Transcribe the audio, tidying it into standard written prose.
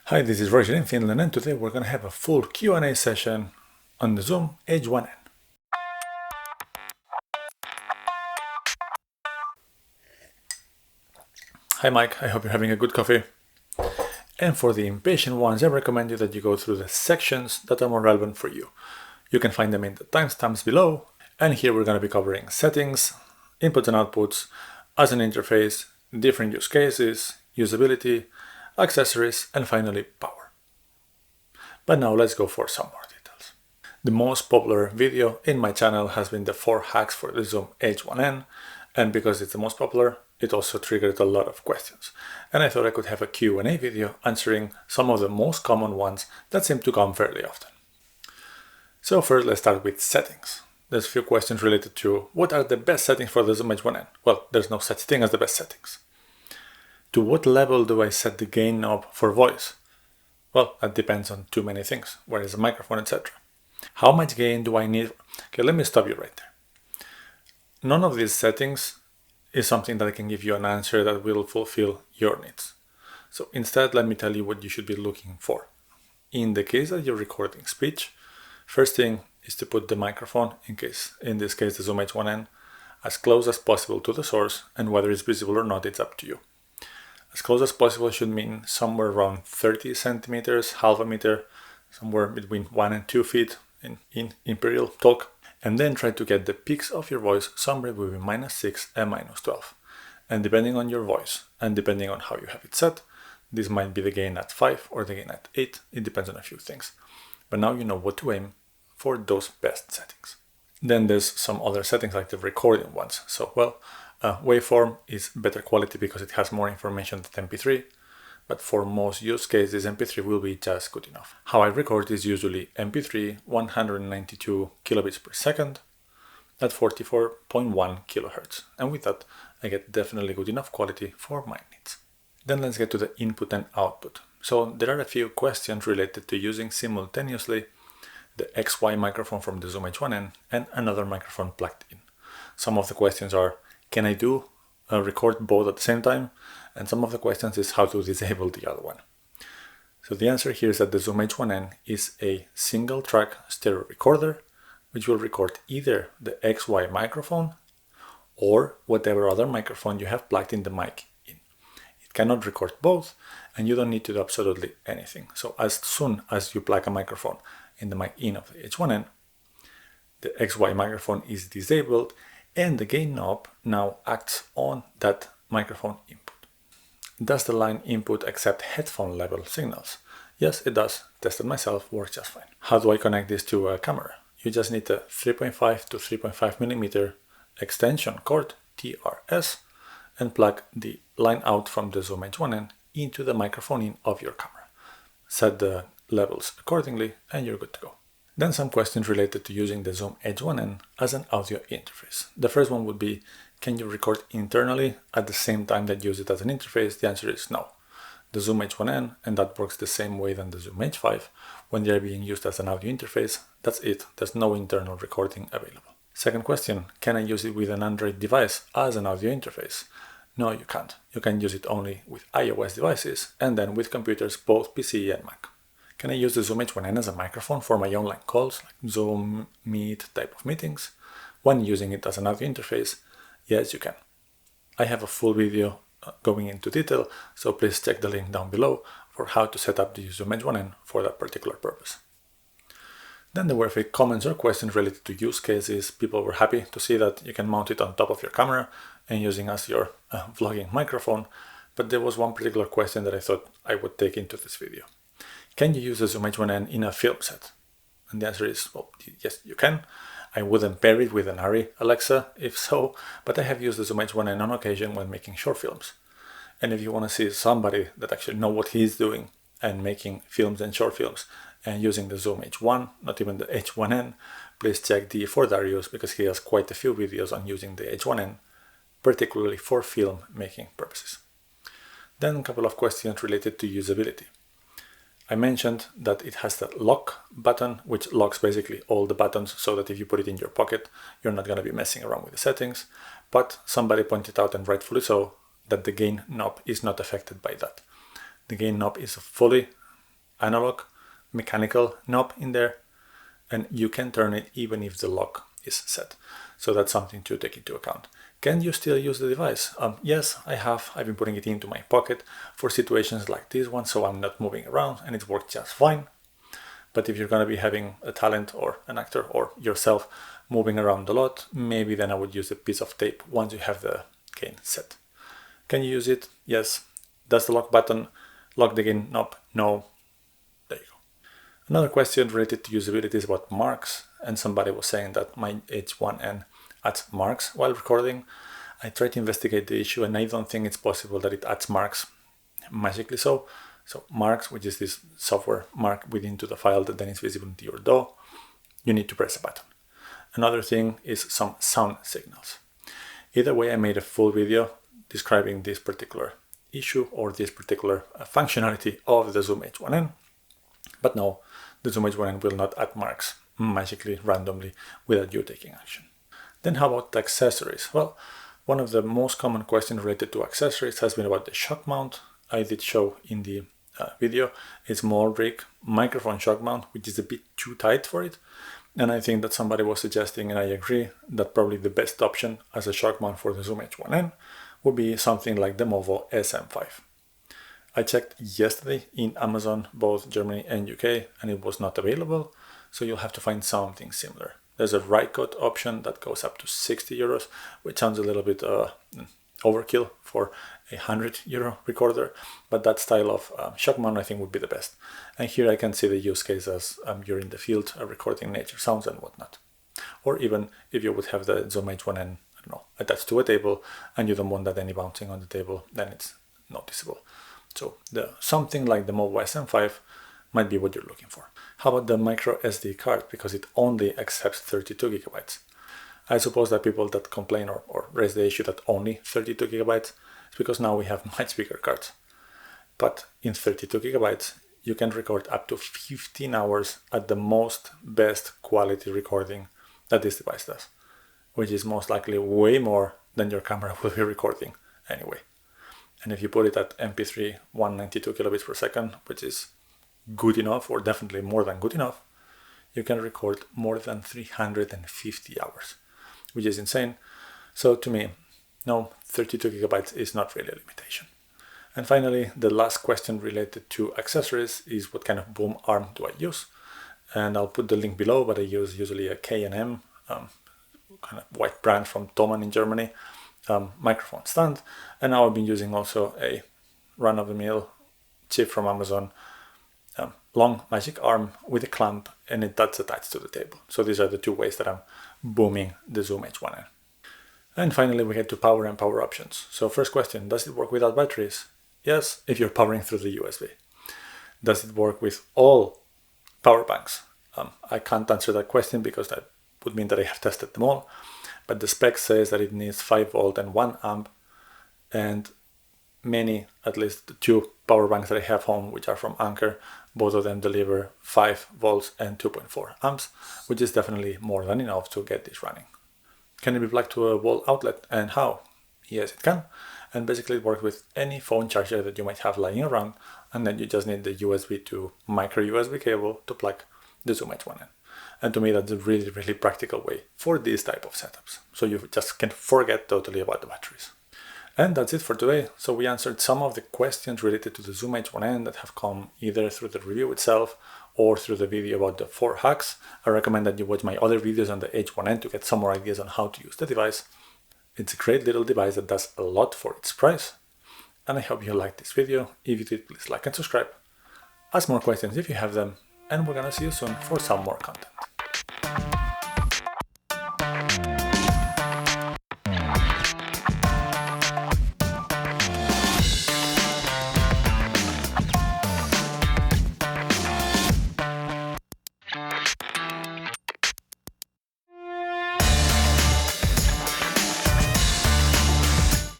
Hi, this is Roger in Finland, and today we're going to have a full Q&A session on the Zoom H1n. Hi Mike, I hope you're having a good coffee. And for the impatient ones, I recommend you that you go through the sections that are more relevant for you. You can find them in the timestamps below, and here we're going to be covering settings, inputs and outputs, as an interface, different use cases, usability, accessories, and finally power. But now let's go for some more details. The most popular video in my channel has been the 4 hacks for the Zoom H1n, and because it's the most popular, it also triggered a lot of questions. And I thought I could have a Q&A video answering some of the most common ones that seem to come fairly often. So first, let's start with settings. There's a few questions related to what are the best settings for the Zoom H1n? Well, there's no such thing as the best settings. To what level do I set the gain knob for voice? Well, that depends on too many things, where is the microphone, etc. How much gain do I need? Okay, let me stop you right there. None of these settings is something that I can give you an answer that will fulfill your needs. So instead, let me tell you what you should be looking for. In the case that you're recording speech, first thing is to put the microphone, in this case the Zoom H1n, as close as possible to the source, and whether it's visible or not, it's up to you. As close as possible should mean somewhere around 30 centimeters, half a meter, somewhere between 1 and 2 feet in imperial talk. And then try to get the peaks of your voice somewhere between -6 and -12. And depending on your voice and depending on how you have it set, this might be the gain at 5 or the gain at 8. It depends on a few things. But now you know what to aim for those best settings. Then there's some other settings like the recording ones. So, waveform is better quality because it has more information than MP3, but for most use cases, MP3 will be just good enough. How I record is usually MP3 192 kilobits per second at 44.1 kilohertz, and with that, I get definitely good enough quality for my needs. Then let's get to the input and output. So there are a few questions related to using simultaneously the XY microphone from the Zoom H1n and another microphone plugged in. Some of the questions are, can I record both at the same time? And some of the questions is how to disable the other one. So the answer here is that the Zoom H1n is a single track stereo recorder, which will record either the XY microphone or whatever other microphone you have plugged in the mic in. It cannot record both, and you don't need to do absolutely anything. So as soon as you plug a microphone in the mic in of the H1n, the XY microphone is disabled, and the gain knob now acts on that microphone input. Does the line input accept headphone level signals? Yes, it does. Tested myself, works just fine. How do I connect this to a camera? You just need a 3.5 to 3.5 millimeter extension cord, TRS, and plug the line out from the Zoom H1n into the microphone in of your camera. Set the levels accordingly, and you're good to go. Then some questions related to using the Zoom H1n as an audio interface. The first one would be, can you record internally at the same time that you use it as an interface? The answer is no. The Zoom H1n, and that works the same way than the Zoom H5, when they're being used as an audio interface, that's it. There's no internal recording available. Second question, can I use it with an Android device as an audio interface? No, you can't. You can use it only with iOS devices, and then with computers, both PC and Mac. Can I use the Zoom H1n as a microphone for my online calls, like Zoom, Meet type of meetings? When using it as an audio interface, yes, you can. I have a full video going into detail, so please check the link down below for how to set up the Zoom H1n for that particular purpose. Then there were a few comments or questions related to use cases. People were happy to see that you can mount it on top of your camera and using as your vlogging microphone, but there was one particular question that I thought I would take into this video. Can you use the Zoom H1n in a film set? And the answer is, well, yes, you can. I wouldn't pair it with an Arri Alexa, if so, but I have used the Zoom H1n on occasion when making short films. And if you want to see somebody that actually knows what he's doing and making films and short films and using the Zoom H1, not even the H1n, please check D4 Darius because he has quite a few videos on using the H1n, particularly for film making purposes. Then a couple of questions related to usability. I mentioned that it has the lock button, which locks basically all the buttons so that if you put it in your pocket, you're not going to be messing around with the settings. But somebody pointed out, and rightfully so, that the gain knob is not affected by that. The gain knob is fully analog mechanical knob in there, and you can turn it even if the lock is set. So that's something to take into account. Can you still use the device? Yes, I have. I've been putting it into my pocket for situations like this one, so I'm not moving around, and it works just fine. But if you're going to be having a talent or an actor or yourself moving around a lot, maybe then I would use a piece of tape once you have the gain set. Can you use it? Yes. Does the lock button lock the gain knob? No. There you go. Another question related to usability is about marks, and somebody was saying that my H1n adds marks while recording. I tried to investigate the issue, and I don't think it's possible that it adds marks magically so. So marks, which is this software mark within to the file that then is visible into your DAW, you need to press a button. Another thing is some sound signals. Either way, I made a full video describing this particular issue or this particular functionality of the Zoom H1n. But no, the Zoom H1n will not add marks magically, randomly, without you taking action. Then how about the accessories? Well, one of the most common questions related to accessories has been about the shock mount. I did show in the video a small rig microphone shock mount, which is a bit too tight for it. And I think that somebody was suggesting, and I agree, that probably the best option as a shock mount for the Zoom H1n would be something like the Movo SM5. I checked yesterday in Amazon, both Germany and UK, and it was not available. So you'll have to find something similar. There's a Rycote option that goes up to 60 euros, which sounds a little bit overkill for a €100 recorder, but that style of shock mount I think would be the best. And here I can see the use case as you're in the field recording nature sounds and whatnot. Or even if you would have the Zoom H1n, I don't know, attached to a table and you don't want that any bouncing on the table, then it's noticeable. So something like the Movo SM5 might be what you're looking for. How about the micro SD card? Because it only accepts 32 gigabytes. I suppose that people that complain or raise the issue that only 32 gigabytes is because now we have much bigger cards. But in 32 gigabytes, you can record up to 15 hours at the most best quality recording that this device does, which is most likely way more than your camera will be recording anyway. And if you put it at MP3 192 kilobits per second, which is good enough, or definitely more than good enough, you can record more than 350 hours, which is insane. So to me, no, 32 gigabytes is not really a limitation. And finally, the last question related to accessories is what kind of boom arm do I use? And I'll put the link below, but I use usually a K&M, kind of white brand from Thomann in Germany, microphone stand. And now I've been using also a run-of-the-mill chip from Amazon, long magic arm with a clamp, and that's attached to the table. So these are the two ways that I'm booming the Zoom H1n. And finally, we get to power and power options. So first question, does it work without batteries? Yes, if you're powering through the USB. Does it work with all power banks? I can't answer that question because that would mean that I have tested them all. But the spec says that it needs 5 volt and 1 amp, and many, at least the 2 power banks that I have home, which are from Anker, both of them deliver 5 volts and 2.4 amps, which is definitely more than enough to get this running. Can it be plugged to a wall outlet, and how? Yes, it can. And basically it works with any phone charger that you might have lying around, and then you just need the USB to micro USB cable to plug the Zoom H1n. And to me, that's a really, really practical way for these type of setups. So you just can forget totally about the batteries. And that's it for today. So we answered some of the questions related to the Zoom H1n that have come either through the review itself or through the video about the 4 hacks. I recommend that you watch my other videos on the H1n to get some more ideas on how to use the device. It's a great little device that does a lot for its price. And I hope you liked this video. If you did, please like and subscribe. Ask more questions if you have them. And we're gonna see you soon for some more content.